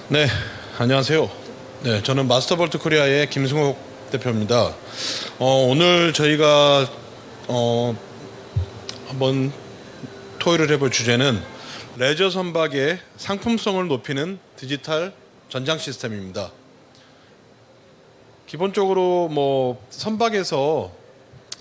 네, 안녕하세요. 네, 저는 마스터볼트 코리아의 김승욱 대표입니다. 오늘 저희가 한번 토의를 해볼 주제는 레저 선박의 상품성을 높이는 디지털 전장 시스템입니다. 기본적으로 선박에서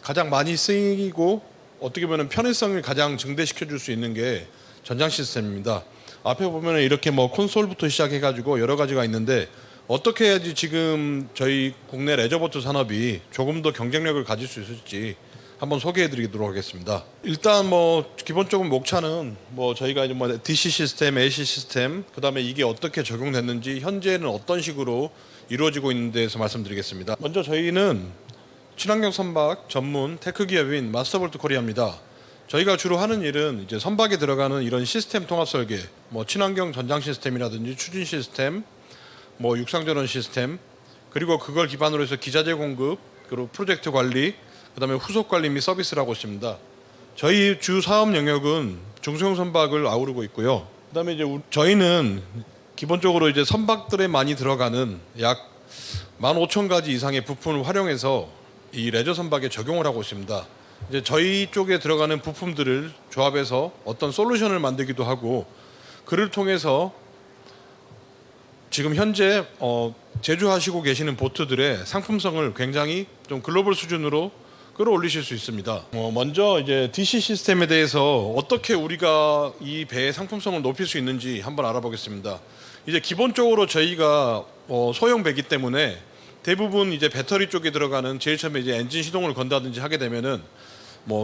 가장 많이 쓰이고 어떻게 보면 편의성을 가장 증대시켜 줄 수 있는 게 전장 시스템입니다. 앞에 보면 이렇게 콘솔부터 시작해가지고 여러 가지가 있는데 어떻게 해야지 지금 저희 국내 레저보트 산업이 조금 더 경쟁력을 가질 수 있을지 한번 소개해드리도록 하겠습니다. 일단 기본적인 목차는 저희가 이제 DC 시스템, AC 시스템, 그다음에 이게 어떻게 적용됐는지 현재는 어떤 식으로 이루어지고 있는 데서 말씀드리겠습니다. 먼저 저희는 친환경 선박 전문 테크 기업인 마스터볼트 코리아입니다. 저희가 주로 하는 일은 이제 선박에 들어가는 이런 시스템 통합 설계, 친환경 전장 시스템이라든지 추진 시스템, 육상 전원 시스템, 그리고 그걸 기반으로 해서 기자재 공급, 그리고 프로젝트 관리, 그다음에 후속 관리 및 서비스를 하고 있습니다. 저희 주 사업 영역은 중소형 선박을 아우르고 있고요. 그다음에 이제 저희는 기본적으로 이제 선박들에 많이 들어가는 약 15,000가지 이상의 부품을 활용해서 이 레저 선박에 적용을 하고 있습니다. 이제 저희 쪽에 들어가는 부품들을 조합해서 어떤 솔루션을 만들기도 하고, 그를 통해서 지금 현재 제조하시고 계시는 보트들의 상품성을 굉장히 좀 글로벌 수준으로 끌어올리실 수 있습니다. 먼저 이제 DC 시스템에 대해서 어떻게 우리가 이 배의 상품성을 높일 수 있는지 한번 알아보겠습니다. 이제 기본적으로 저희가 소형 배이기 때문에 대부분 이제 배터리 쪽에 들어가는 제일 처음에 이제 엔진 시동을 건다든지 하게 되면은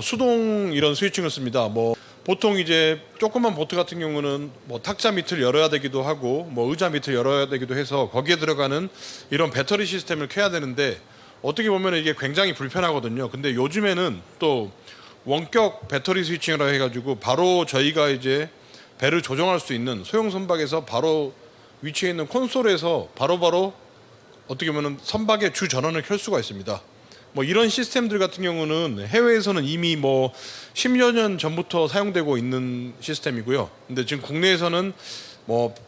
수동 이런 스위칭을 씁니다. 보통 이제 조그만 보트 같은 경우는 탁자 밑을 열어야 되기도 하고 의자 밑을 열어야 되기도 해서 거기에 들어가는 이런 배터리 시스템을 켜야 되는데 어떻게 보면 이게 굉장히 불편하거든요. 근데 요즘에는 또 원격 배터리 스위칭이라 해가지고 바로 저희가 이제 배를 조정할 수 있는 소형 선박에서 바로 위치해 있는 콘솔에서 바로바로 어떻게 보면 선박의 주 전원을 켤 수가 있습니다. 이런 시스템들 같은 경우는 해외에서는 이미 10여 년 전부터 사용되고 있는 시스템이고요. 근데 지금 국내에서는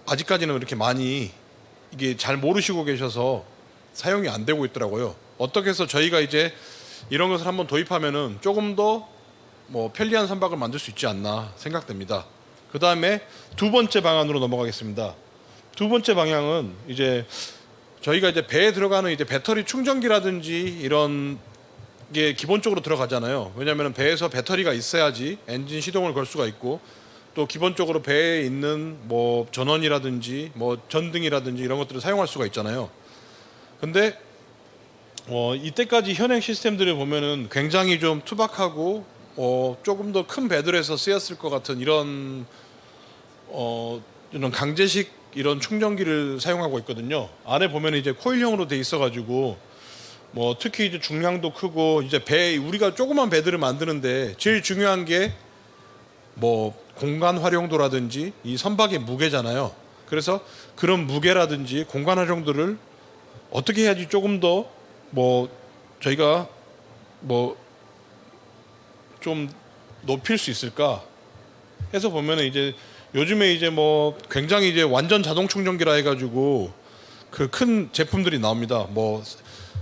아직까지는 이렇게 많이 이게 잘 모르시고 계셔서 사용이 안 되고 있더라고요. 어떻게 해서 저희가 이제 이런 것을 한번 도입하면은 조금 더 편리한 선박을 만들 수 있지 않나 생각됩니다. 그 다음에 두 번째 방안으로 넘어가겠습니다. 두 번째 방향은 이제 저희가 이제 배에 들어가는 이제 배터리 충전기라든지 이런 게 기본적으로 들어가잖아요. 왜냐하면 배에서 배터리가 있어야지 엔진 시동을 걸 수가 있고, 또 기본적으로 배에 있는 전원이라든지 전등이라든지 이런 것들을 사용할 수가 있잖아요. 근데 이때까지 현행 시스템들을 보면은 굉장히 좀 투박하고 조금 더 큰 배들에서 쓰였을 것 같은 이런 강제식 이런 충전기를 사용하고 있거든요. 안에 보면 이제 코일형으로 돼 있어가지고 특히 이제 중량도 크고, 이제 배 우리가 조그만 배들을 만드는데 제일 중요한 게 공간 활용도라든지 이 선박의 무게잖아요. 그래서 그런 무게라든지 공간 활용도를 어떻게 해야지 조금 더 저희가 좀 높일 수 있을까 해서 보면은 이제 요즘에 이제 굉장히 이제 완전 자동 충전기라 해가지고 그 큰 제품들이 나옵니다.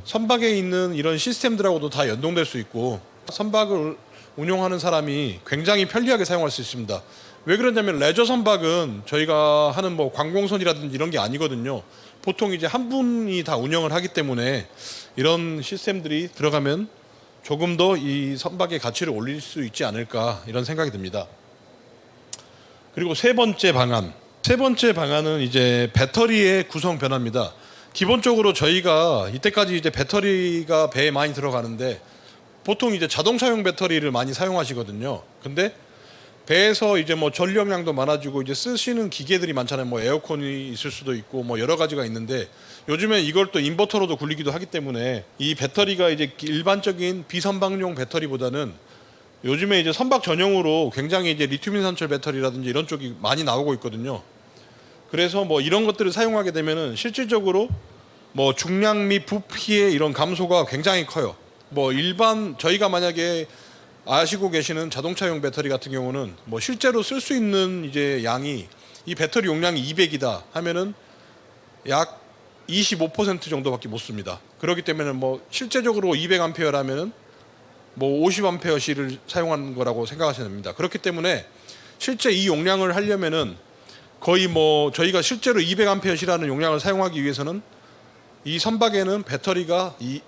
선박에 있는 이런 시스템들하고도 다 연동될 수 있고, 선박을 운용하는 사람이 굉장히 편리하게 사용할 수 있습니다. 왜 그러냐면 레저 선박은 저희가 하는 관공선이라든지 이런 게 아니거든요. 보통 이제 한 분이 다 운영을 하기 때문에 이런 시스템들이 들어가면 조금 더 이 선박의 가치를 올릴 수 있지 않을까 이런 생각이 듭니다. 그리고 세 번째 방안은 이제 배터리의 구성 변화입니다. 기본적으로 저희가 이때까지 이제 배터리가 배에 많이 들어가는데 보통 이제 자동차용 배터리를 많이 사용하시거든요. 근데 배에서 이제 전력량도 많아지고 이제 쓰시는 기계들이 많잖아요. 에어컨이 있을 수도 있고 여러 가지가 있는데 요즘에 이걸 또 인버터로도 굴리기도 하기 때문에 이 배터리가 이제 일반적인 비선박용 배터리보다는 요즘에 이제 선박 전용으로 굉장히 이제 리튬 산철 배터리라든지 이런 쪽이 많이 나오고 있거든요. 그래서 이런 것들을 사용하게 되면은 실질적으로 중량 및 부피의 이런 감소가 굉장히 커요. 일반 저희가 만약에 아시고 계시는 자동차용 배터리 같은 경우는 실제로 쓸 수 있는 이제 양이 이 배터리 용량이 200이다 하면은 약 25% 정도밖에 못 씁니다. 그렇기 때문에 뭐 실제적으로 200A라면은 뭐 50A시를 사용한 거라고 생각하시면 됩니다. 그렇기 때문에 실제 이 용량을 하려면은 거의 뭐 저희가 실제로 200A시라는 용량을 사용하기 위해서는 이 선박에는 배터리가 이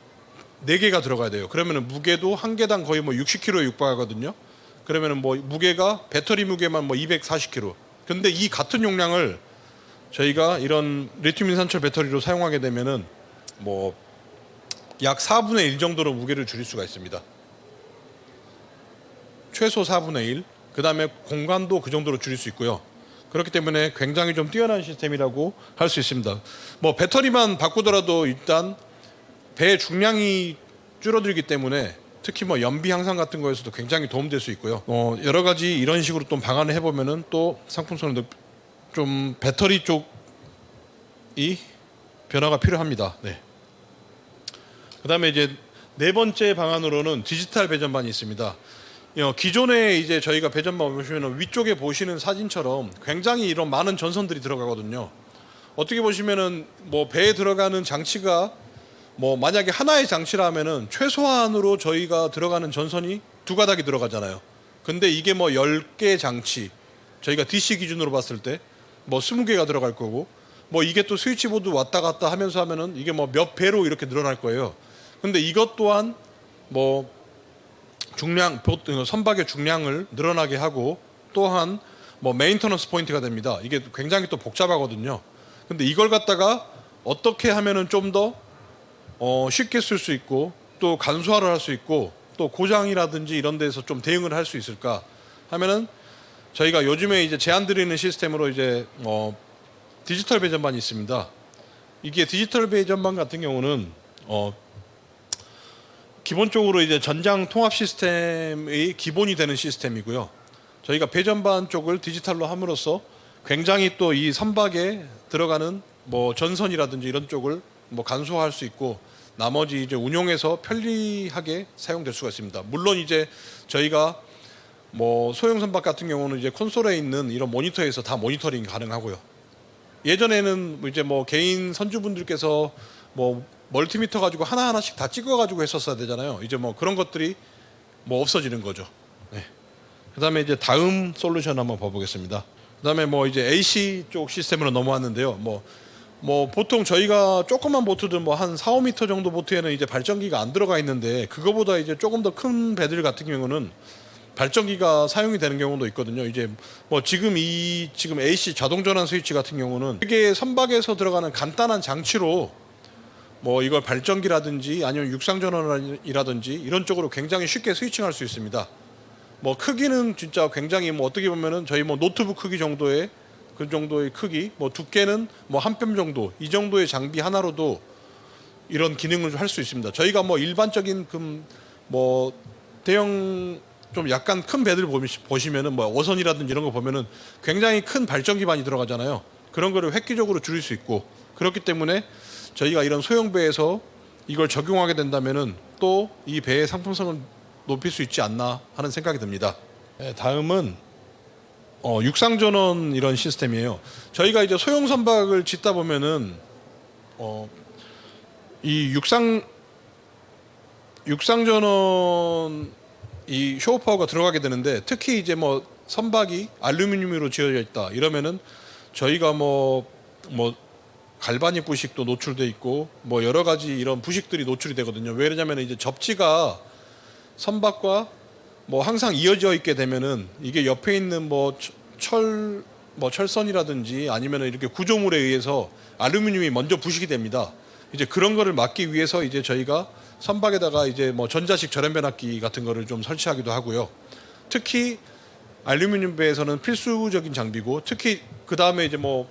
4개가 들어가야 돼요. 그러면은 무게도 한 개당 거의 뭐 60kg에 육박하거든요. 그러면은 뭐 무게가 배터리 무게만 뭐 240kg. 근데 이 같은 용량을 저희가 이런 리튬 인산철 배터리로 사용하게 되면은 뭐 약 4분의 1 정도로 무게를 줄일 수가 있습니다. 최소 4분의 1. 그 다음에 공간도 그 정도로 줄일 수 있고요. 그렇기 때문에 굉장히 좀 뛰어난 시스템이라고 할 수 있습니다. 뭐 배터리만 바꾸더라도 일단 배 중량이 줄어들기 때문에 특히 뭐 연비 향상 같은 거에서도 굉장히 도움될 수 있고요. 여러 가지 이런 식으로 또 방안을 해보면은 또 상품성을 좀 배터리 쪽이 변화가 필요합니다. 네. 그다음에 이제 네 번째 방안으로는 디지털 배전반이 있습니다. 기존에 이제 저희가 배전반 보시면 위쪽에 보시는 사진처럼 굉장히 이런 많은 전선들이 들어가거든요. 어떻게 보시면은 뭐 배에 들어가는 장치가 뭐 만약에 하나의 장치라면은 최소한으로 저희가 들어가는 전선이 2가닥이 들어가잖아요. 근데 이게 뭐 10개 장치, 저희가 DC 기준으로 봤을 때 뭐 20개가 들어갈 거고, 뭐 이게 또 스위치보드 왔다 갔다 하면서 하면은 이게 뭐 몇 배로 이렇게 늘어날 거예요. 근데 이것 또한 뭐 중량, 선박의 중량을 늘어나게 하고 또한 뭐 메인터넌스 포인트가 됩니다. 이게 굉장히 또 복잡하거든요. 근데 이걸 갖다가 어떻게 하면은 좀 더 쉽게 쓸 수 있고 또 간소화를 할 수 있고 또 고장이라든지 이런 데서 좀 대응을 할 수 있을까 하면은 저희가 요즘에 이제 제안 드리는 시스템으로 이제 디지털 배전반이 있습니다. 이게 디지털 배전반 같은 경우는 기본적으로 이제 전장 통합 시스템의 기본이 되는 시스템이고요. 저희가 배전반 쪽을 디지털로 함으로써 굉장히 또 이 선박에 들어가는 뭐 전선이라든지 이런 쪽을 뭐 간소화할 수 있고 나머지 이제 운용에서 편리하게 사용될 수가 있습니다. 물론 이제 저희가 뭐 소형 선박 같은 경우는 이제 콘솔에 있는 이런 모니터에서 다 모니터링 가능하고요. 예전에는 이제 뭐 개인 선주분들께서 뭐 멀티미터 가지고 하나하나씩 다 찍어가지고 했었어야 되잖아요. 이제 뭐 그런 것들이 뭐 없어지는 거죠. 네. 그다음에 이제 다음 솔루션 한번 봐보겠습니다. 그다음에 뭐 이제 AC 쪽 시스템으로 넘어왔는데요. 뭐 보통 저희가 조그만 보트들 뭐 한 4, 5m 정도 보트에는 이제 발전기가 안 들어가 있는데 그거보다 이제 조금 더 큰 배들 같은 경우는 발전기가 사용이 되는 경우도 있거든요. 이제 뭐 지금 AC 자동 전환 스위치 같은 경우는 이게 선박에서 들어가는 간단한 장치로 뭐 이걸 발전기라든지 아니면 육상 전원이라든지 이런 쪽으로 굉장히 쉽게 스위칭할 수 있습니다. 뭐 크기는 진짜 굉장히 뭐 어떻게 보면은 저희 뭐 노트북 크기 정도의 그 정도의 크기, 뭐 두께는 뭐 한 뼘 정도 이 정도의 장비 하나로도 이런 기능을 할 수 있습니다. 저희가 뭐 일반적인 뭐 대형 좀 약간 큰 배들 보시면은 뭐 어선이라든지 이런 거 보면은 굉장히 큰 발전기반이 들어가잖아요. 그런 거를 획기적으로 줄일 수 있고 그렇기 때문에 저희가 이런 소형 배에서 이걸 적용하게 된다면은 또 이 배의 상품성을 높일 수 있지 않나 하는 생각이 듭니다. 네, 다음은 육상 전원 이런 시스템이에요. 저희가 이제 소형 선박을 짓다 보면은 이 육상 전원 이 쇼어 파워가 들어가게 되는데 특히 이제 뭐 선박이 알루미늄으로 지어져 있다 이러면은 저희가 뭐 갈바닉 부식도 노출돼 있고 뭐 여러 가지 이런 부식들이 노출이 되거든요. 왜냐하면 이제 접지가 선박과 뭐 항상 이어져 있게 되면은 이게 옆에 있는 철선이라든지 아니면 이렇게 구조물에 의해서 알루미늄이 먼저 부식이 됩니다. 이제 그런 거를 막기 위해서 이제 저희가 선박에다가 이제 뭐 전자식 절연 변압기 같은 거를 좀 설치하기도 하고요. 특히 알루미늄 배에서는 필수적인 장비고 특히 그 다음에 이제 뭐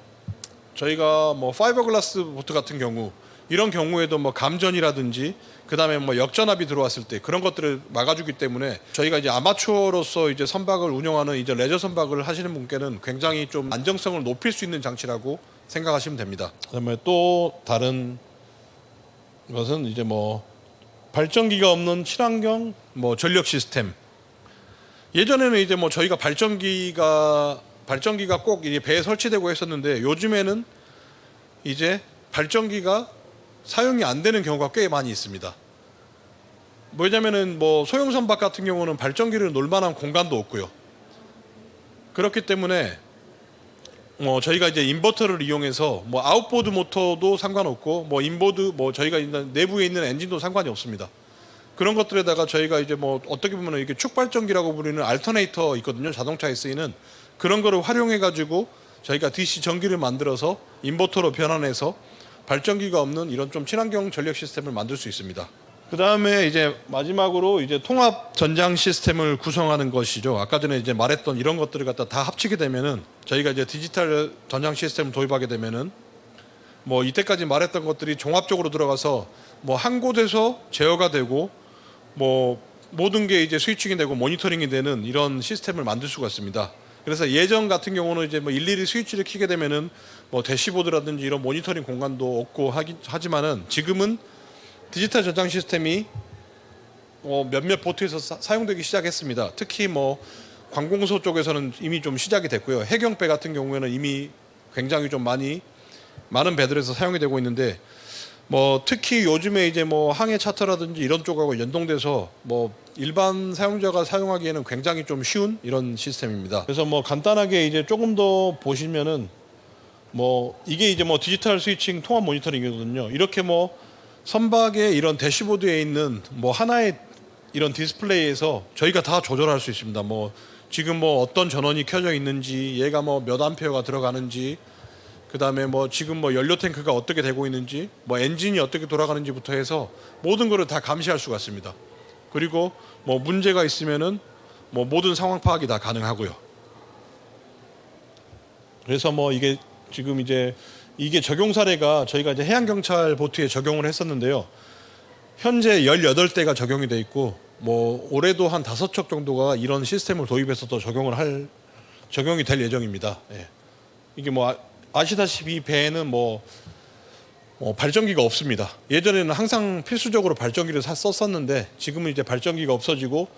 저희가 뭐 파이버글라스 보트 같은 경우 이런 경우에도 뭐 감전이라든지 그 다음에 뭐 역전압이 들어왔을 때 그런 것들을 막아주기 때문에 저희가 이제 아마추어로서 이제 선박을 운영하는 이제 레저 선박을 하시는 분께는 굉장히 좀 안정성을 높일 수 있는 장치라고 생각하시면 됩니다. 그다음에 또 다른 것은 이제 뭐 발전기가 없는 친환경 뭐 전력 시스템. 예전에는 이제 뭐 저희가 발전기가 꼭 이제 배에 설치되고 했었는데 요즘에는 이제 발전기가 사용이 안 되는 경우가 꽤 많이 있습니다. 뭐냐면은 뭐 소형 선박 같은 경우는 발전기를 놓을 만한 공간도 없고요. 그렇기 때문에 저희가 이제 인버터를 이용해서 뭐 아웃보드 모터도 상관없고 뭐 인보드 뭐 저희가 있는 내부에 있는 엔진도 상관이 없습니다. 그런 것들에다가 저희가 이제 뭐 어떻게 보면 이게 축발전기라고 부르는 알터네이터 있거든요. 자동차에 쓰이는 그런 거를 활용해 가지고 저희가 DC 전기를 만들어서 인버터로 변환해서 발전기가 없는 이런 좀 친환경 전력 시스템을 만들 수 있습니다. 그 다음에 이제 마지막으로 이제 통합 전장 시스템을 구성하는 것이죠. 아까 전에 이제 말했던 이런 것들을 갖다 다 합치게 되면은 저희가 이제 디지털 전장 시스템을 도입하게 되면은 뭐 이때까지 말했던 것들이 종합적으로 들어가서 뭐 한 곳에서 제어가 되고 뭐 모든 게 이제 스위칭이 되고 모니터링이 되는 이런 시스템을 만들 수가 있습니다. 그래서 예전 같은 경우는 이제 뭐 일일이 스위치를 켜게 되면은 뭐 대시보드라든지 이런 모니터링 공간도 없고 하지만은 지금은 디지털 전장 시스템이 몇몇 보트에서 사용되기 시작했습니다. 특히 뭐 관공서 쪽에서는 이미 좀 시작이 됐고요. 해경배 같은 경우에는 이미 굉장히 좀 많은 배들에서 사용이 되고 있는데 뭐 특히 요즘에 이제 뭐 항해 차트라든지 이런 쪽하고 연동돼서 뭐 일반 사용자가 사용하기에는 굉장히 좀 쉬운 이런 시스템입니다. 그래서 뭐 간단하게 이제 조금 더 보시면은 뭐 이게 이제 뭐 디지털 스위칭 통합 모니터링이거든요. 이렇게 뭐 선박의 이런 대시보드에 있는 뭐 하나의 이런 디스플레이에서 저희가 다 조절할 수 있습니다. 뭐 지금 뭐 어떤 전원이 켜져 있는지, 얘가 뭐 몇 암페어가 들어가는지, 그 다음에 뭐 지금 뭐 연료 탱크가 어떻게 되고 있는지, 뭐 엔진이 어떻게 돌아가는지부터 해서 모든 거를 다 감시할 수가 있습니다. 그리고 뭐 문제가 있으면은 뭐 모든 상황 파악이 다 가능하고요. 그래서 뭐 이게 지금 이제 이게 적용 사례가 저희가 이제 해양경찰 보트에 적용을 했었는데요. 현재 18대가 적용이 돼 있고 뭐 올해도 한 5척 정도가 이런 시스템을 도입해서 또 적용이 될 예정입니다. 예. 이게 뭐 아시다시피 배에는 뭐 발전기가 없습니다. 예전에는 항상 필수적으로 발전기를 썼었는데 지금은 이제 발전기가 없어지고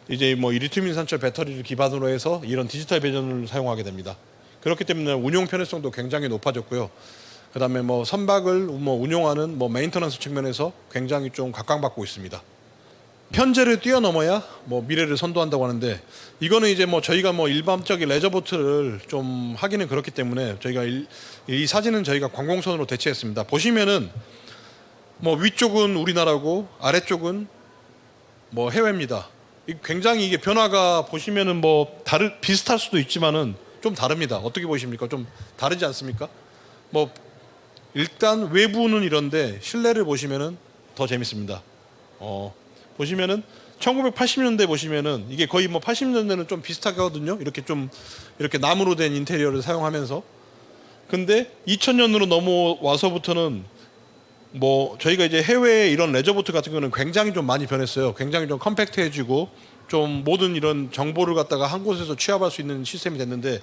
이제 뭐 리튬 인산철 배터리를 기반으로 해서 이런 디지털 배전을 사용하게 됩니다. 그렇기 때문에 운용 편의성도 굉장히 높아졌고요. 그다음에 뭐 선박을 뭐 운용하는 뭐 메인터넌스 측면에서 굉장히 좀 각광받고 있습니다. 현재를 뛰어넘어야 뭐 미래를 선도한다고 하는데 이거는 이제 뭐 저희가 뭐 일반적인 레저보트를 좀 하기는 그렇기 때문에 저희가 이 사진은 저희가 관공선으로 대체했습니다. 보시면은 뭐 위쪽은 우리나라고 아래쪽은 뭐 해외입니다. 굉장히 이게 변화가 보시면은 뭐 비슷할 수도 있지만은 좀 다릅니다. 어떻게 보십니까? 좀 다르지 않습니까? 뭐 일단 외부는 이런데 실내를 보시면은 더 재밌습니다. 보시면은 1980년대 보시면은 이게 거의 뭐 80년대는 좀 비슷하거든요. 이렇게 나무로 된 인테리어를 사용하면서. 근데 2000년으로 넘어와서부터는 뭐 저희가 이제 해외 이런 레저보트 같은 경우는 굉장히 좀 많이 변했어요. 굉장히 좀 컴팩트해지고 좀 모든 이런 정보를 갖다가 한 곳에서 취합할 수 있는 시스템이 됐는데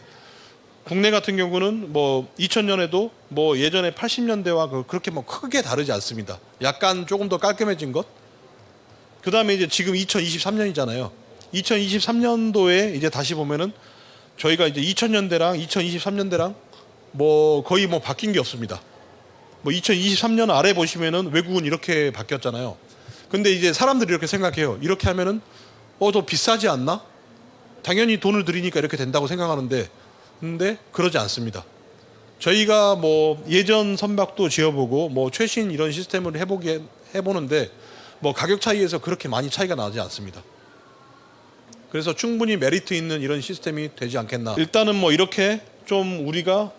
국내 같은 경우는 뭐 2000년에도 뭐 예전에 80년대와 그렇게 뭐 크게 다르지 않습니다. 약간 조금 더 깔끔해진 것. 그 다음에 이제 지금 2023년이잖아요. 2023년도에 이제 다시 보면은 저희가 이제 2000년대랑 2023년대랑 뭐 거의 뭐 바뀐 게 없습니다. 뭐 2023년 아래 보시면은 외국은 이렇게 바뀌었잖아요. 근데 이제 사람들이 이렇게 생각해요. 이렇게 하면은 더 비싸지 않나? 당연히 돈을 들이니까 이렇게 된다고 생각하는데 근데 그러지 않습니다. 저희가 뭐 예전 선박도 지어보고 뭐 최신 이런 시스템을 해보는데 뭐 가격 차이에서 그렇게 많이 차이가 나지 않습니다. 그래서 충분히 메리트 있는 이런 시스템이 되지 않겠나. 일단은 뭐 이렇게 좀 우리가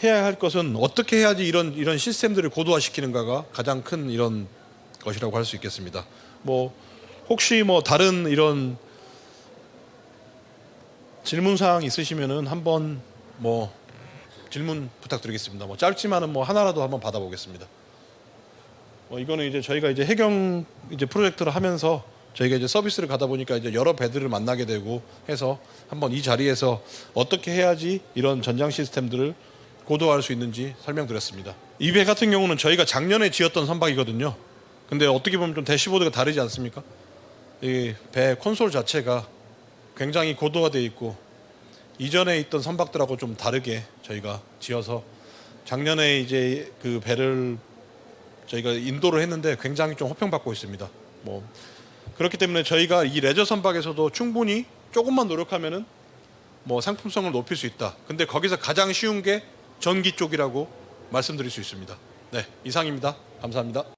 해야 할 것은 어떻게 해야지 이런 시스템들을 고도화시키는가가 가장 큰 이런 것이라고 할 수 있겠습니다. 뭐 혹시 뭐 다른 이런 질문 사항 있으시면은 한번 뭐 질문 부탁드리겠습니다. 뭐 짧지만은 뭐 하나라도 한번 받아보겠습니다. 이거는 이제 저희가 이제 해경 이제 프로젝트를 하면서 저희가 이제 서비스를 가다 보니까 이제 여러 배들을 만나게 되고 해서 한번 이 자리에서 어떻게 해야지 이런 전장 시스템들을 고도화할 수 있는지 설명드렸습니다. 이 배 같은 경우는 저희가 작년에 지었던 선박이거든요. 근데 어떻게 보면 좀 대시보드가 다르지 않습니까? 이 배 콘솔 자체가 굉장히 고도화되어 있고 이전에 있던 선박들하고 좀 다르게 저희가 지어서 작년에 이제 그 배를 저희가 인도를 했는데 굉장히 좀 호평받고 있습니다. 뭐 그렇기 때문에 저희가 이 레저 선박에서도 충분히 조금만 노력하면은 뭐 상품성을 높일 수 있다. 근데 거기서 가장 쉬운 게 전기 쪽이라고 말씀드릴 수 있습니다. 네, 이상입니다. 감사합니다.